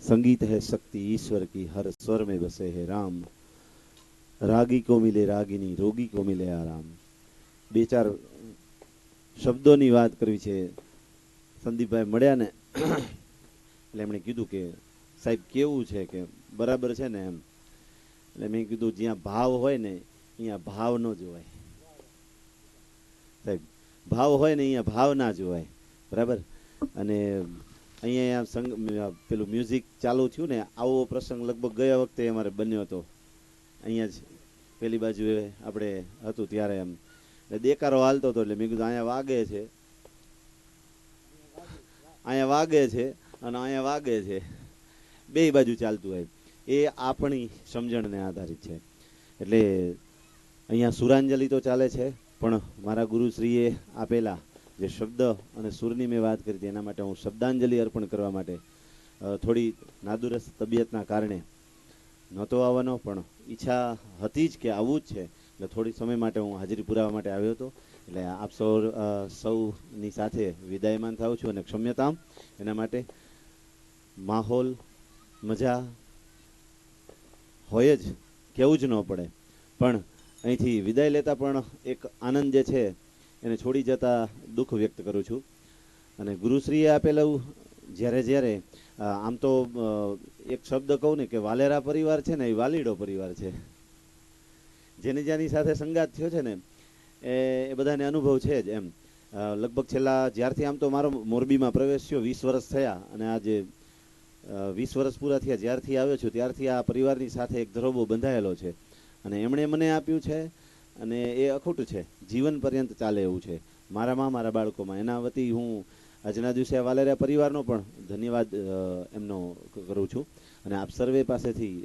संगीत है शक्ति ईश्वर की, हर स्वर में बसे है राम। रागी को मिले रागिनी, रोगी को मिले आराम। બે ચાર શબ્દોની વાત કરવી છે. સંદીપભાઈ મળ્યા ને એટલે એમણે કીધું કે સાહેબ કેવું છે, કે બરાબર છે ને એમ. એટલે મેં કીધું જ્યાં ભાવ હોય ને અહીંયા ભાવ ન જોવાય સાહેબ, ભાવ હોય ને અહીંયા ભાવ ના જોવાય, બરાબર. અને અહીંયા પેલું મ્યુઝિક ચાલુ થયું ને, આવો પ્રસંગ લગભગ ગયા વખતે અમારે બન્યો હતો અહીંયા જ પેલી બાજુ આપણે હતું ત્યારે. એમ દેકારો હાલતો હતો એટલે મેં કીધું અહીંયા વાગે છે, અહીંયા વાગે છે અને અહીંયા વાગે છે, બે બાજુ ચાલતું હોય. એ આપણી સમજણને આધારિત છે. એટલે અહીંયા સુરાંજલિ તો ચાલે છે, પણ મારા ગુરુશ્રીએ આપેલા જે શબ્દ અને સુરની મેં વાત કરી હતી એના માટે હું શબ્દાંજલિ અર્પણ કરવા માટે થોડી નાદુરસ્ત તબિયતના કારણે નહોતો આવવાનો, પણ ઈચ્છા હતી જ કે આવવું જ છે. એટલે થોડી સમય માટે હું હાજરી પુરાવા માટે આવ્યો હતો. એટલે આપ સૌની સાથે વિદાયમાન થાઉં છું અને ક્ષમ્યતામ. એના માટે માહોલ મજા હોય જ, કહેવું જ ન પડે. પણ અહીંથી વિદાય લેતા પણ એક આનંદ જે છે એને છોડી જતા દુઃખ વ્યક્ત કરું છું. અને ગુરુશ્રીએ આપેલું જ્યારે આમ તો એક શબ્દ કહું ને કે વાલેરા પરિવાર છે ને એ વાલીડો પરિવાર છે. જેની સાથે સંગાત થયો છે ને એ બધાને અનુભવ છે જ. એમ લગભગ છેલ્લા જ્યારથી આમ તો મારો મોરબીમાં પ્રવેશ થયો 20 વર્ષ થયા, અને આજે 20 વર્ષ પૂરા થયા જ્યારથી આવ્યો છું ત્યારથી આ પરિવારની સાથે એક ધરોબો બંધાયેલો છે. અને એમણે મને આપ્યું છે અને એ અખૂટ છે, જીવન પર્યંત ચાલે એવું છે મારામાં, મારા બાળકોમાં. એના વતી હું આજના દિવસે વાલેરા પરિવારનો પણ ધન્યવાદ એમનો કરું છું. અને આપ સર્વે પાસેથી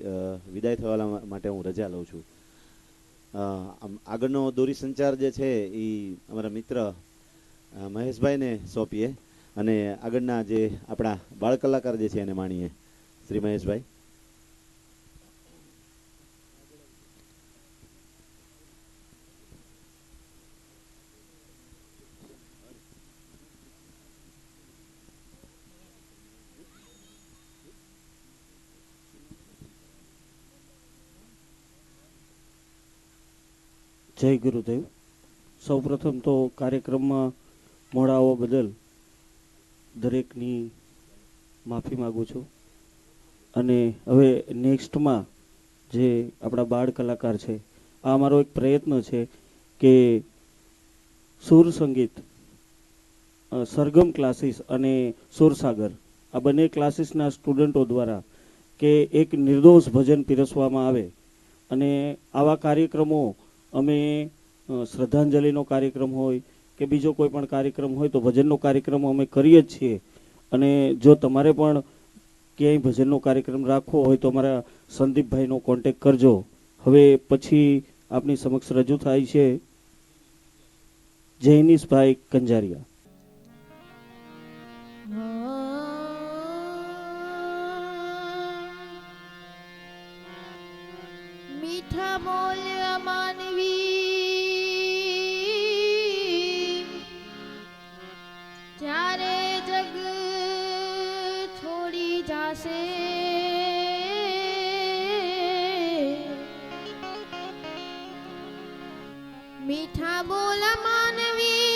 વિદાય થવા માટે હું રજા લઉં છું. આગળનો દોરી સંચાર જે છે એ અમારા મિત્ર મહેશભાઈને સોંપીએ અને આગળના જે આપણા બાળ કલાકાર જે છે એને માણીએ. શ્રી મહેશભાઈ. જય ગુરુદેવ. સૌપ્રથમ તો કાર્યક્રમમાં મોડા આવવા બદલ દરેકની માફી માગું છું. અને હવે નેક્સ્ટમાં જે આપણા બાળ કલાકાર છે, આ અમારો એક પ્રયત્ન છે કે સુર સંગીત સરગમ ક્લાસીસ અને સુરસાગર આ બંને ક્લાસીસના સ્ટુડન્ટો દ્વારા કે એક નિર્દોષ ભજન પીરસવામાં આવે. અને આવા કાર્યક્રમો અમે શ્રદ્ધાંજલિનો કાર્યક્રમ હોય કે બીજો કોઈ પણ કાર્યક્રમ હોય તો ભજનનો કાર્યક્રમ અમે કરીએ જ છીએ. અને જો તમારે પણ ક્યાંય ભજનનો કાર્યક્રમ રાખવો હોય તો અમારા સંદીપભાઈનો કોન્ટેક કરજો. હવે પછી આપની સમક્ષ રજૂ થાય છે જૈનીશભાઈ કંજારિયા. મીઠા બોલ્યા માનવી ત્યારે જગ છોડી જાશે. મીઠા બોલા માનવી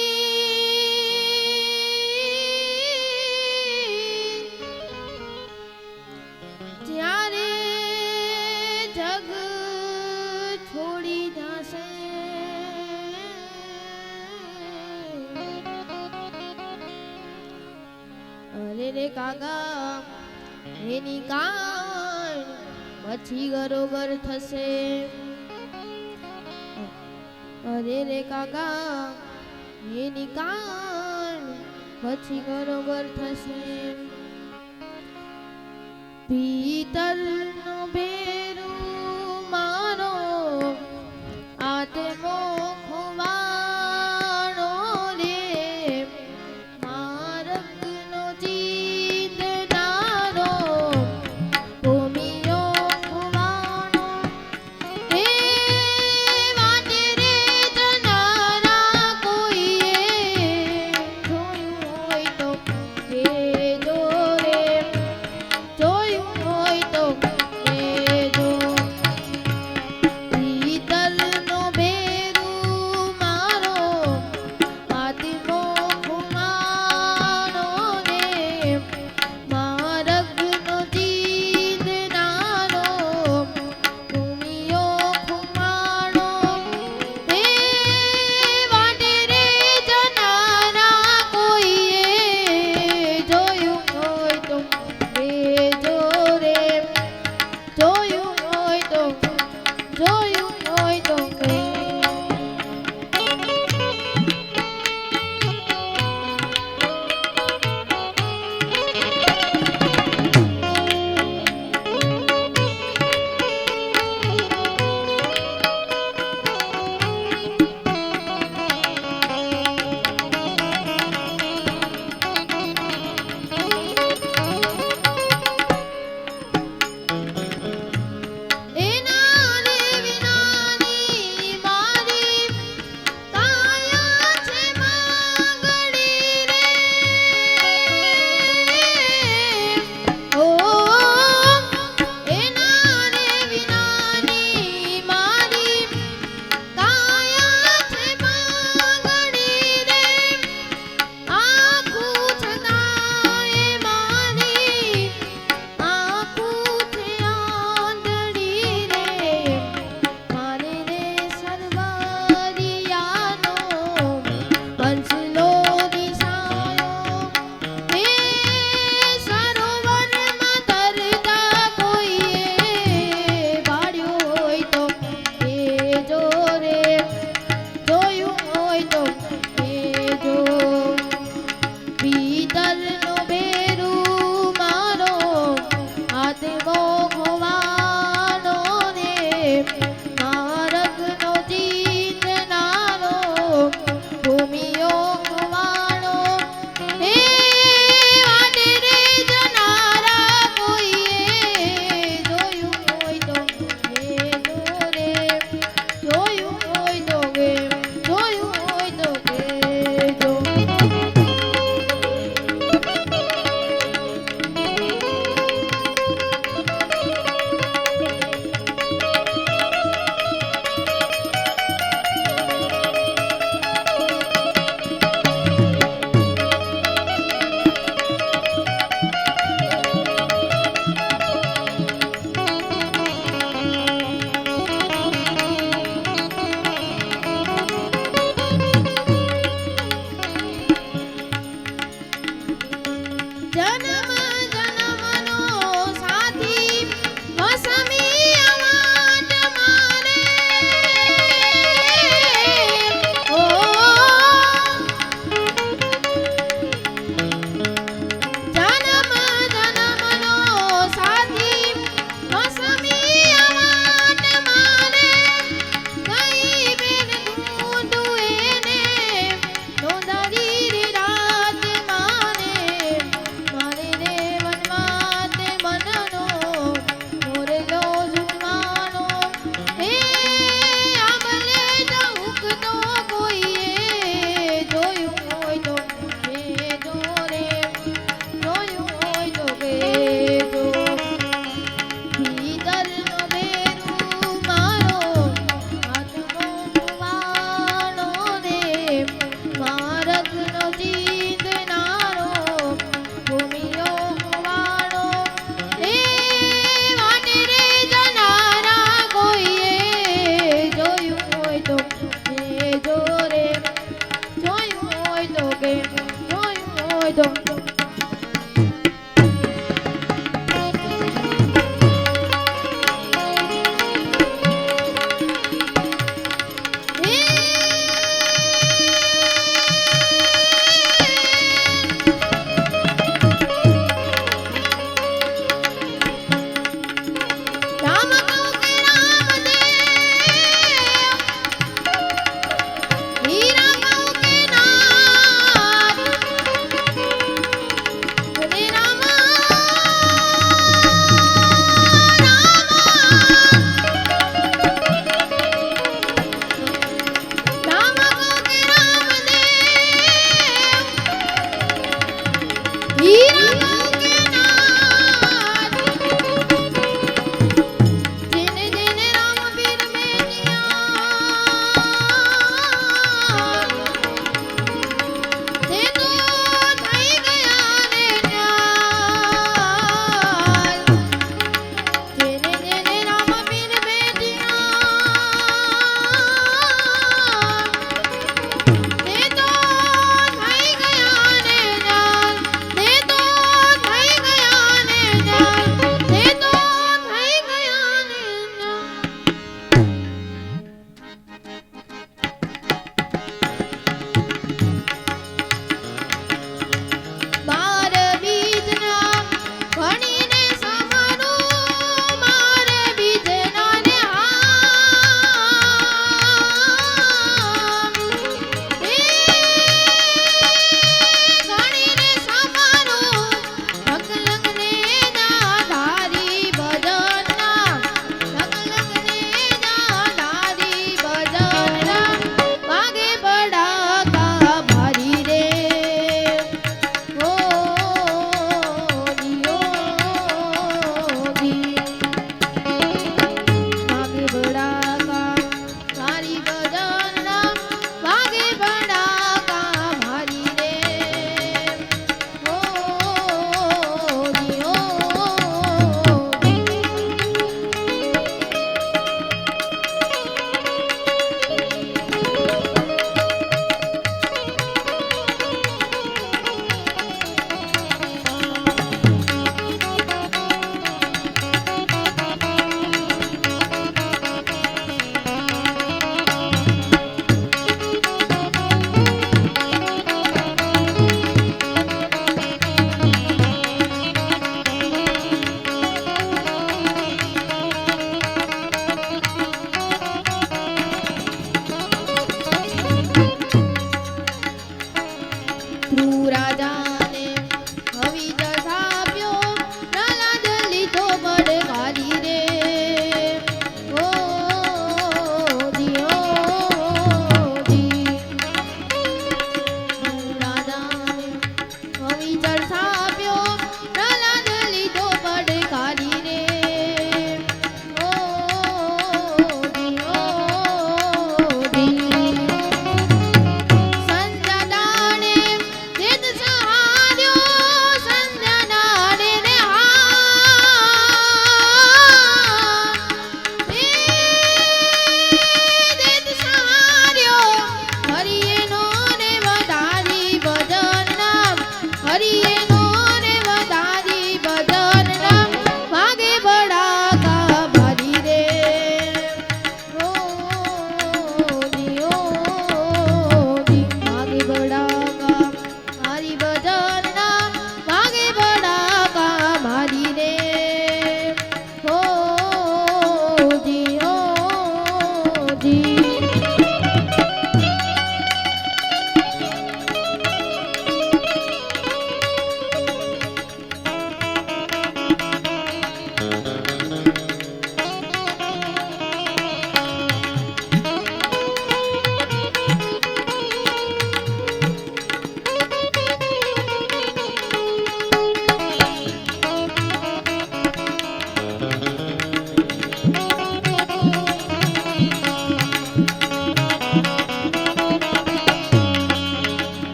ત્યારે જગ છોડી જાશે. અરે રે કાગા એની કાન પછી ગરોગર થશે. અરે રે કાગા એની કાન પછી ગરોગર થશે. પિતરનો ભેરું મારો આત્મો ખોવાણો રે. માર્ગનો ચીંધનારો ભૂમિયો ખોવાણો. એ વાતે રે જનારા કોઈએ જોયું હોય તો કહેજો રે. જોયું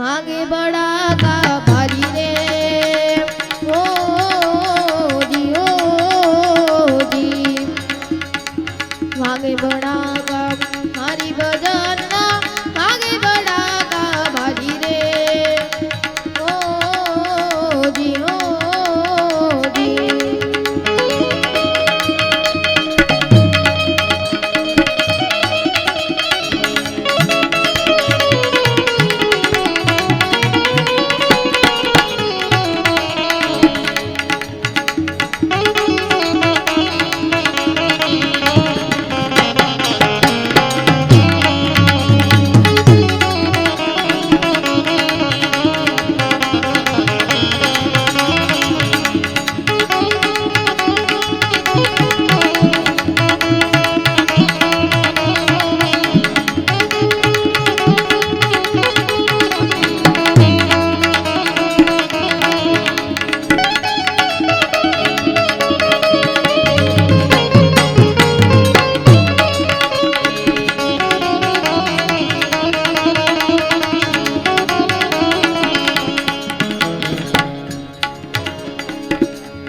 વાગે બડાકા ભારી રે ઓ જી વાગે બડાકા મારી ભજનના વાગે બડાકા ભારી રે ઓ જી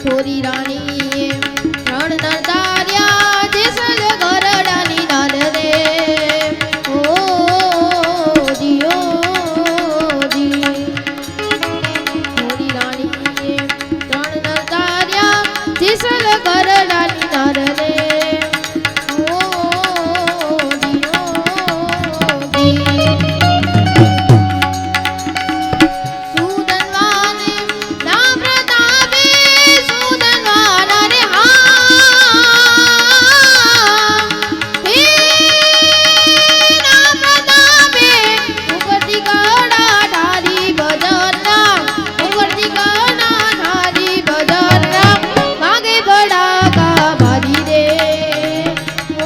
થોરી રાણીએ ત્રણ નરદાર્યા જેસલ ગરડાની નાદ રે ઓ જી થોરી રાણીએ ત્રણ નરદાર્યા જેસલ ગરડાની નાદ રે ઓ જી સુદનવાને નામ પ્રતાપે સુદનવાના રે હે નામ પ્રતાપે ઉપરથી ગડા ઢારી ભજનના ઉપરથી ગડા ઢારી ભજનના વાગે બડાકા ભારી રે ઓ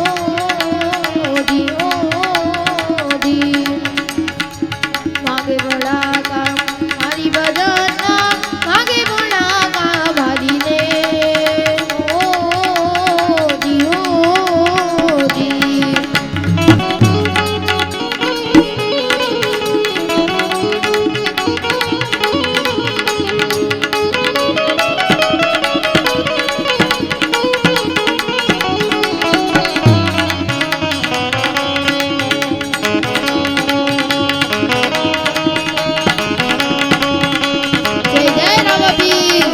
જી વાગે બડાકા મારી ભજનના વાગે બડાકા ભારી રે ઓ જી જય જય રામપીર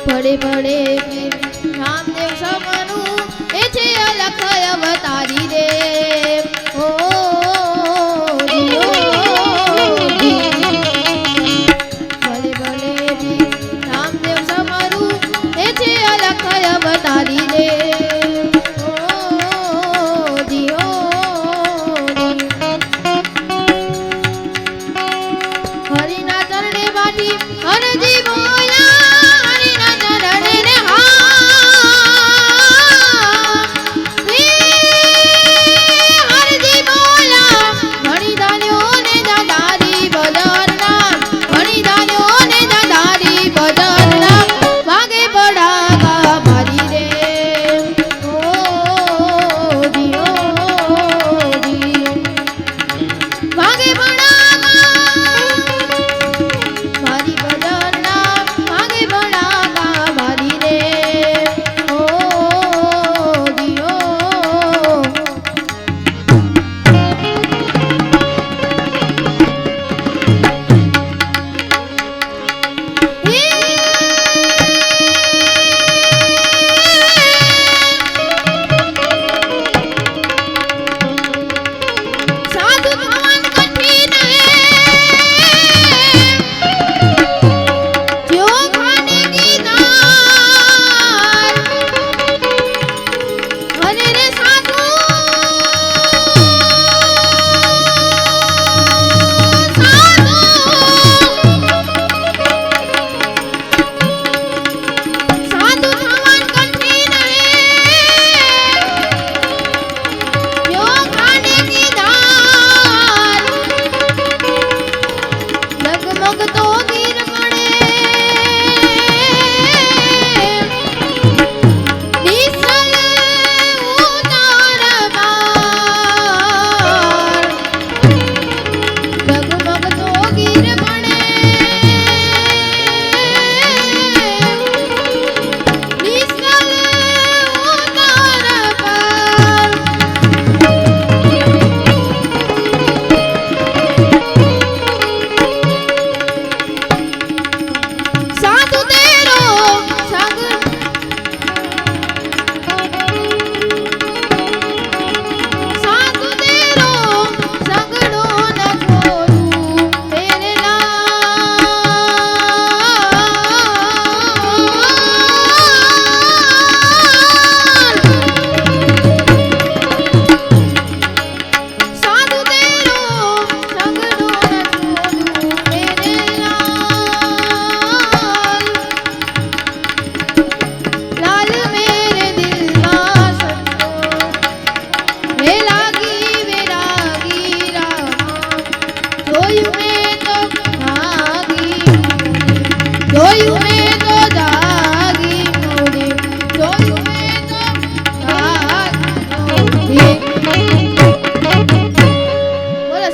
બડે બડે પીર રામદેવ સમનું એ છે અલખ અવતારી રે ઓ જી બડે બડે પીર રામદેવ સમનું એ છે અલખ અવતારી રે ઓ જી હરિના ચરણે બાટી હરજી બોલ્યા હરિના ચરણે રે હરજી બોલ્યા ઘણી દાન્યો ને દાદારી ભજનના ઘણી દાન્યો ને દાદારી ભજનના વાગે બડાકા ભારી રે ઓ જી વાગે બડાકા મારી ભજન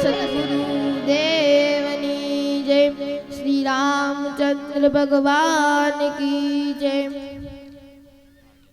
સદગુરુ દેવની જય. શ્રી રામચંદ્ર ભગવાન કી જય.